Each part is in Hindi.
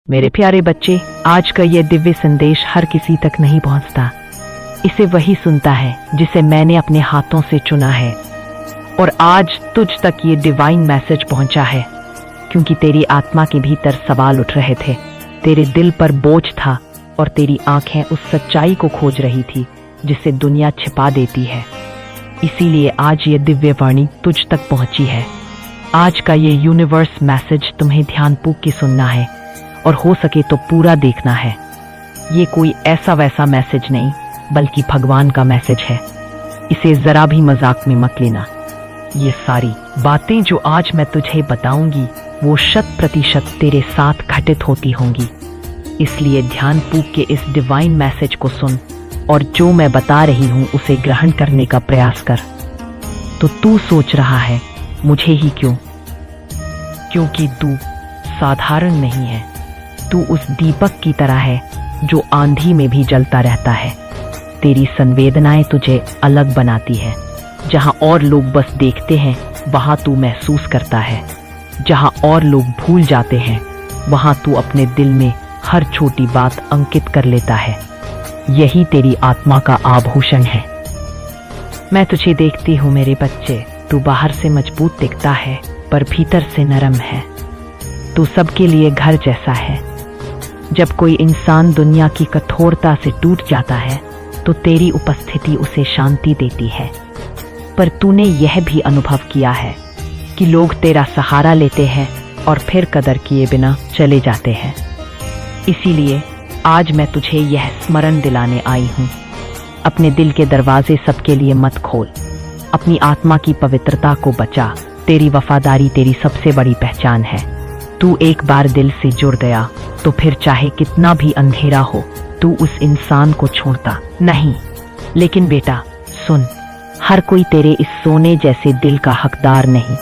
मेरे प्यारे बच्चे, आज का ये दिव्य संदेश हर किसी तक नहीं पहुंचता। इसे वही सुनता है जिसे मैंने अपने हाथों से चुना है। और आज तुझ तक ये डिवाइन मैसेज पहुंचा है क्योंकि तेरी आत्मा के भीतर सवाल उठ रहे थे, तेरे दिल पर बोझ था और तेरी आंखें उस सच्चाई को खोज रही थी जिसे दुनिया छिपा देती है। इसीलिए आज ये दिव्य वाणी तुझ तक पहुंची है। आज का ये यूनिवर्स मैसेज तुम्हें ध्यानपूर्वक के सुनना है और हो सके तो पूरा देखना है। ये कोई ऐसा वैसा मैसेज नहीं बल्कि भगवान का मैसेज है। इसे जरा भी मजाक में मत लेना। ये सारी बातें जो आज मैं तुझे बताऊंगी वो 100% तेरे साथ घटित होती होंगी। इसलिए ध्यानपूर्वक के इस डिवाइन मैसेज को सुन और जो मैं बता रही हूँ उसे ग्रहण करने का प्रयास कर। तो तू सोच रहा है मुझे ही क्यों? क्योंकि तू साधारण नहीं है। तू उस दीपक की तरह है जो आंधी में भी जलता रहता है। तेरी संवेदनाएं तुझे अलग बनाती है। जहां और लोग बस देखते हैं वहां तू महसूस करता है। जहां और लोग भूल जाते हैं वहां तू अपने दिल में हर छोटी बात अंकित कर लेता है। यही तेरी आत्मा का आभूषण है। मैं तुझे देखती हूँ मेरे बच्चे। तू बाहर से मजबूत दिखता है पर भीतर से नरम है। तू सबके लिए घर जैसा है। जब कोई इंसान दुनिया की कठोरता से टूट जाता है तो तेरी उपस्थिति उसे शांति देती है। पर तूने यह भी अनुभव किया है कि लोग तेरा सहारा लेते हैं और फिर कदर किए बिना चले जाते हैं। इसीलिए आज मैं तुझे यह स्मरण दिलाने आई हूँ, अपने दिल के दरवाजे सबके लिए मत खोल। अपनी आत्मा की पवित्रता को बचा। तेरी वफादारी तेरी सबसे बड़ी पहचान है। तू एक बार दिल से जुड़ गया तो फिर चाहे कितना भी अंधेरा हो तू उस इंसान को छोड़ता नहीं। लेकिन बेटा सुन, हर कोई तेरे इस सोने जैसे दिल का हकदार नहीं।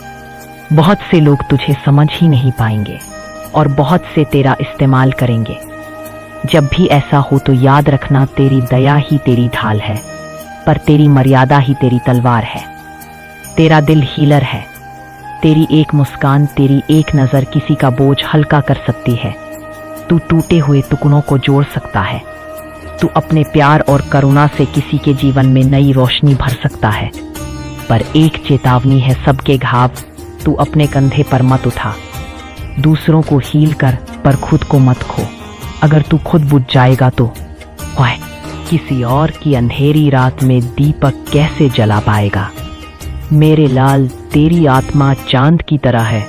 बहुत से लोग तुझे समझ ही नहीं पाएंगे और बहुत से तेरा इस्तेमाल करेंगे। जब भी ऐसा हो तो याद रखना, तेरी दया ही तेरी ढाल है पर तेरी मर्यादा ही तेरी तलवार है। तेरा दिल हीलर है। तेरी एक मुस्कान, तेरी एक नजर किसी का बोझ हल्का कर सकती है। तू टूटे हुए टुकड़ों को जोड़ सकता है। तू अपने प्यार और करुणा से किसी के जीवन में नई रोशनी भर सकता है। पर एक चेतावनी है, सबके घाव तू अपने कंधे पर मत उठा। दूसरों को हील कर पर खुद को मत खो। अगर तू खुद बुझ जाएगा तो किसी और की अंधेरी रात में दीपक कैसे जला पाएगा? मेरे लाल, तेरी आत्मा चांद की तरह है।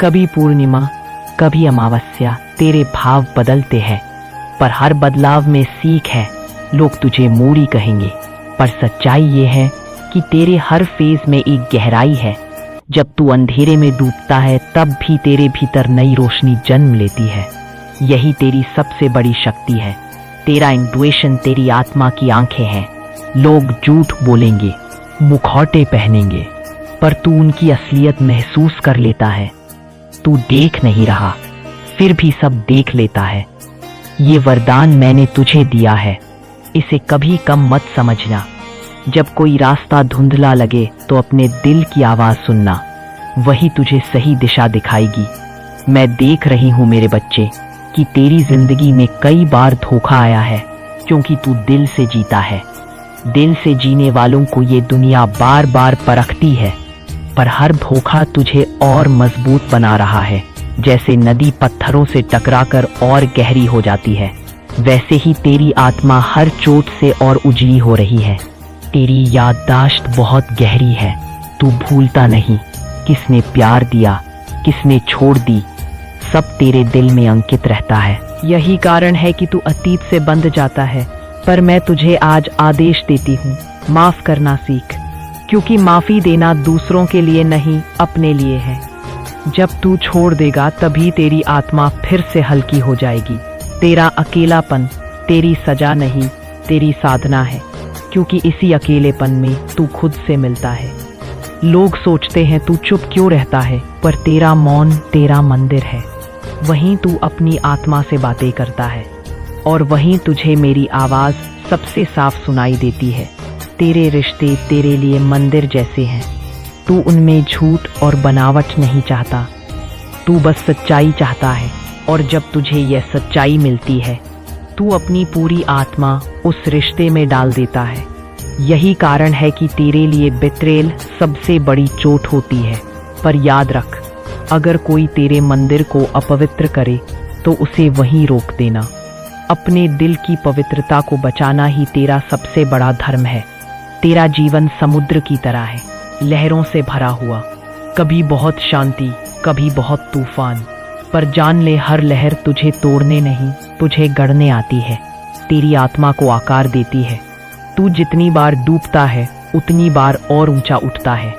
कभी पूर्णिमा कभी अमावस्या। तेरे भाव बदलते हैं पर हर बदलाव में सीख है। लोग तुझे मूड़ी कहेंगे पर सच्चाई ये है कि तेरे हर फेज में एक गहराई है। जब तू अंधेरे में डूबता है तब भी तेरे भीतर नई रोशनी जन्म लेती है। यही तेरी सबसे बड़ी शक्ति है। तेरा इंट्यूशन तेरी आत्मा की आंखें हैं। लोग झूठ बोलेंगे, मुखौटे पहनेंगे पर तू उनकी असलियत महसूस कर लेता है। तू देख नहीं रहा फिर भी सब देख लेता है। ये वरदान मैंने तुझे दिया है, इसे कभी कम मत समझना। जब कोई रास्ता धुंधला लगे तो अपने दिल की आवाज सुनना, वही तुझे सही दिशा दिखाएगी। मैं देख रही हूँ मेरे बच्चे कि तेरी जिंदगी में कई बार धोखा आया है क्योंकि तू दिल से जीता है। दिल से जीने वालों को ये दुनिया बार बार परखती है पर हर धोखा तुझे और मजबूत बना रहा है। जैसे नदी पत्थरों से टकराकर और गहरी हो जाती है, वैसे ही तेरी आत्मा हर चोट से और उजली हो रही है। तेरी याददाश्त बहुत गहरी है। तू भूलता नहीं किसने प्यार दिया, किसने छोड़ दी, सब तेरे दिल में अंकित रहता है। यही कारण है कि तू अतीत से बंध जाता है। पर मैं तुझे आज आदेश देती हूँ, माफ करना सीख, क्योंकि माफी देना दूसरों के लिए नहीं अपने लिए है। जब तू छोड़ देगा तभी तेरी आत्मा फिर से हल्की हो जाएगी। तेरा अकेलापन तेरी सजा नहीं, तेरी साधना है, क्योंकि इसी अकेलेपन में तू खुद से मिलता है। लोग सोचते हैं तू चुप क्यों रहता है, पर तेरा मौन तेरा मंदिर है। वहीं तू अपनी आत्मा से बातें करता है और वहीं तुझे मेरी आवाज सबसे साफ सुनाई देती है। तेरे रिश्ते तेरे लिए मंदिर जैसे हैं। तू उनमें झूठ और बनावट नहीं चाहता। तू बस सच्चाई चाहता है, और जब तुझे यह सच्चाई मिलती है तू अपनी पूरी आत्मा उस रिश्ते में डाल देता है। यही कारण है कि तेरे लिए बेत्रेल सबसे बड़ी चोट होती है। पर याद रख, अगर कोई तेरे मंदिर को अपवित्र करे तो उसे वहीं रोक देना। अपने दिल की पवित्रता को बचाना ही तेरा सबसे बड़ा धर्म है। तेरा जीवन समुद्र की तरह है, लहरों से भरा हुआ, कभी बहुत शांति, कभी बहुत तूफान। पर जान ले, हर लहर तुझे तोड़ने नहीं, तुझे गढ़ने आती है, तेरी आत्मा को आकार देती है। तू जितनी बार डूबता है उतनी बार और ऊंचा उठता है।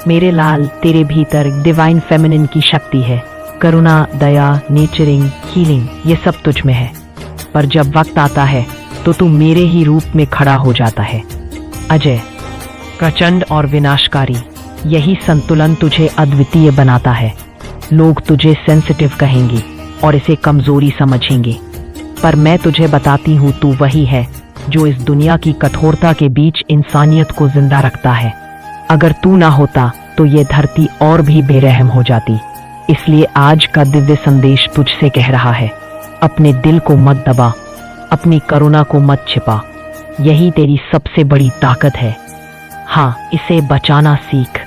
मेरे लाल, तेरे भीतर डिवाइन फेमिनिन की शक्ति है। करुणा, दया, नेचरिंग, हीलिंग, ये सब तुझ में है। पर जब वक्त आता है तो तू मेरे ही रूप में खड़ा हो जाता है। अजय, प्रचंड और विनाशकारी, यही संतुलन तुझे अद्वितीय बनाता है। लोग तुझे सेंसिटिव कहेंगे और इसे कमजोरी समझेंगे, पर मैं तुझे बताती हूँ, तू वही है जो इस दुनिया की कठोरता के बीच इंसानियत को जिंदा रखता है। अगर तू ना होता तो ये धरती और भी बेरहम हो जाती। इसलिए आज का दिव्य संदेश तुझसे कह रहा है, अपने दिल को मत दबा, अपनी करुणा को मत छिपा। यही तेरी सबसे बड़ी ताकत है। हाँ, इसे बचाना सीख,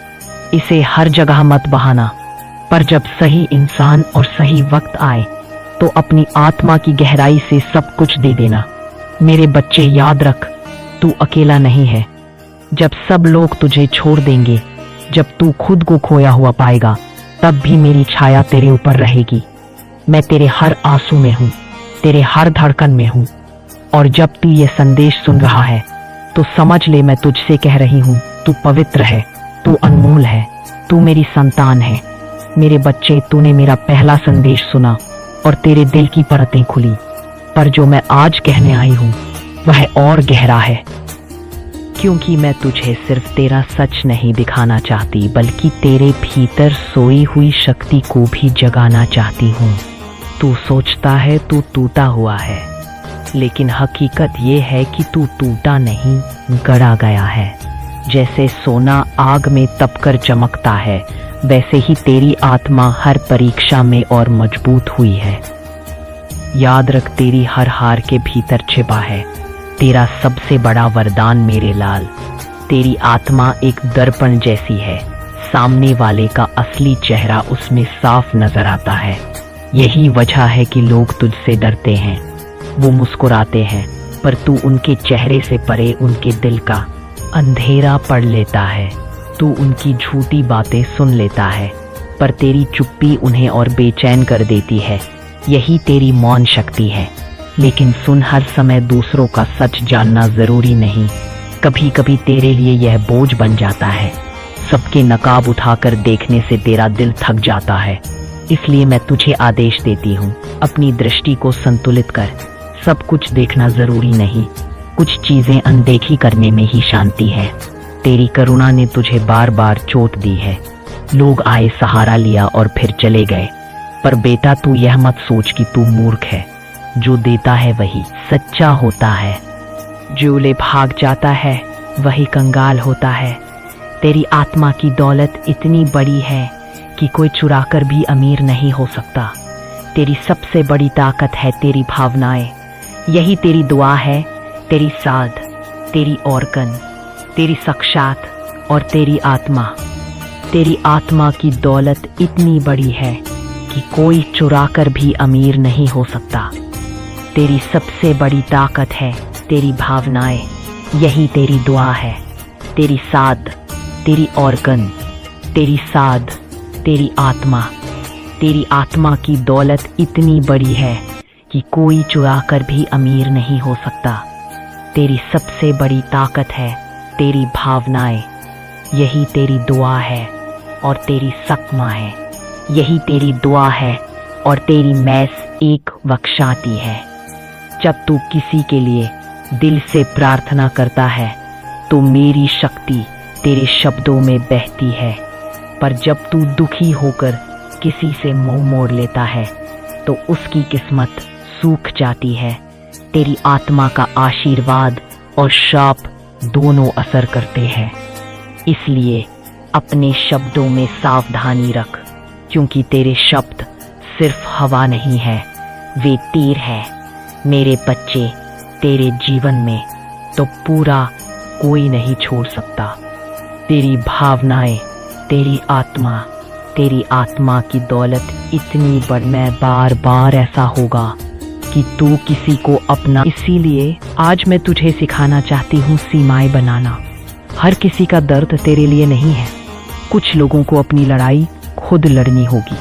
इसे हर जगह मत बहाना, पर जब सही इंसान और सही वक्त आए तो अपनी आत्मा की गहराई से सब कुछ दे देना। मेरे बच्चे, याद रख, तू अकेला नहीं है। जब सब लोग तुझे छोड़ देंगे, जब तू खुद को खोया हुआ पाएगा, तब भी मेरी छाया तेरे ऊपर रहेगी। मैं तेरे हर आंसू में हूँ, तेरे हर धड़कन में हूँ। और जब तू ये संदेश सुन रहा है तो समझ ले, मैं तुझसे कह रही हूँ, तू पवित्र है, तू अनमोल है, तू मेरी संतान है। मेरे बच्चे, तूने मेरा पहला संदेश सुना और तेरे दिल की परतें खुली, पर जो मैं आज कहने आई हूँ वह और गहरा है। क्योंकि मैं तुझे सिर्फ तेरा सच नहीं दिखाना चाहती, बल्कि तेरे भीतर सोई हुई शक्ति को भी जगाना चाहती हूँ। तू सोचता है तू टूटा हुआ है, लेकिन हकीकत ये है कि तू टूटा नहीं, गढ़ा गया है। जैसे सोना आग में तपकर चमकता है, वैसे ही तेरी आत्मा हर परीक्षा में और मजबूत हुई है। याद रख, तेरी हर हार के भीतर छिपा है तेरा सबसे बड़ा वरदान। मेरे लाल, तेरी आत्मा एक दर्पण जैसी है, सामने वाले का असली चेहरा उसमें साफ नजर आता है। यही वजह है कि लोग तुझसे डरते हैं, वो मुस्कुराते हैं, पर तू उनके चेहरे से परे उनके दिल का अंधेरा पढ़ लेता है। तू उनकी झूठी बातें सुन लेता है, पर तेरी चुप्पी उन्हें और बेचैन कर देती है। यही तेरी मौन शक्ति है। लेकिन सुन, हर समय दूसरों का सच जानना जरूरी नहीं। कभी कभी तेरे लिए यह बोझ बन जाता है। सबके नकाब उठाकर देखने से तेरा दिल थक जाता है। इसलिए मैं तुझे आदेश देती हूँ, अपनी दृष्टि को संतुलित कर। सब कुछ देखना जरूरी नहीं, कुछ चीजें अनदेखी करने में ही शांति है। तेरी करुणा ने तुझे बार बार चोट दी है। लोग आए, सहारा लिया और फिर चले गए। पर बेटा, तू यह मत सोच कि तू मूर्ख है। जो देता है वही सच्चा होता है, जो ले भाग जाता है वही कंगाल होता है। तेरी आत्मा की दौलत इतनी बड़ी है कि कोई चुराकर भी अमीर नहीं हो सकता। तेरी सबसे बड़ी ताकत है तेरी भावनाएं। यही तेरी दुआ है, तेरी साध, तेरी औरकन, तेरी साक्षात और तेरी आत्मा। तेरी आत्मा की दौलत इतनी बड़ी है कि कोई चुराकर भी अमीर नहीं हो सकता। तेरी सबसे बड़ी ताकत है तेरी भावनाएं। यही तेरी दुआ है, तेरी साध, तेरी औरकन, तेरी साध, तेरी आत्मा। तेरी आत्मा की दौलत इतनी बड़ी है कि कोई चुराकर भी अमीर नहीं हो सकता। तेरी सबसे बड़ी ताकत है तेरी भावनाएं। यही तेरी दुआ है और तेरी सकमा है। यही तेरी दुआ है और तेरी मैस एक बख्शाती है। जब तू किसी के लिए दिल से प्रार्थना करता है तो मेरी शक्ति तेरे शब्दों में बहती है। पर जब तू दुखी होकर किसी से मुंह मोड़ लेता है तो उसकी किस्मत सूख जाती है। तेरी आत्मा का आशीर्वाद और शाप दोनों असर करते हैं। इसलिए अपने शब्दों में सावधानी रख। क्योंकि तेरे शब्द सिर्फ हवा नहीं है, वे तीर है। मेरे बच्चे तेरे जीवन में तो पूरा कोई नहीं छोड़ सकता। तेरी भावनाएं, तेरी आत्मा की दौलत इतनी बड़, मैं बार बार ऐसा होगा कि तू किसी को अपना। इसीलिए आज मैं तुझे सिखाना चाहती हूँ सीमाएं बनाना। हर किसी का दर्द तेरे लिए नहीं है। कुछ लोगों को अपनी लड़ाई खुद लड़नी होगी।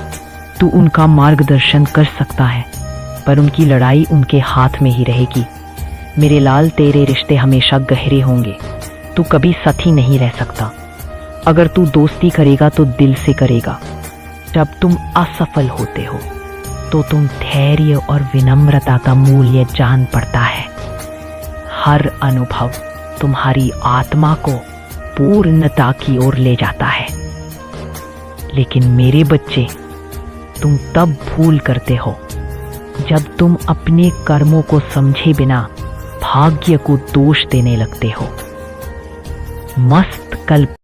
तू उनका मार्गदर्शन कर सकता है, पर उनकी लड़ाई उनके हाथ में ही रहेगी। मेरे लाल, तेरे रिश्ते हमेशा गहरे होंगे। तू कभी साथी नहीं रह सकता। अगर तू दोस्ती करेगा तो दिल से करेगा। जब तुम असफल होते हो तो तुम धैर्य और विनम्रता का मूल्य जान पड़ता है। हर अनुभव तुम्हारी आत्मा को पूर्णता की ओर ले जाता है। लेकिन मेरे बच्चे, तुम तब भूल करते हो जब तुम अपने कर्मों को समझे बिना भाग्य को दोष देने लगते हो। मस्त कल्प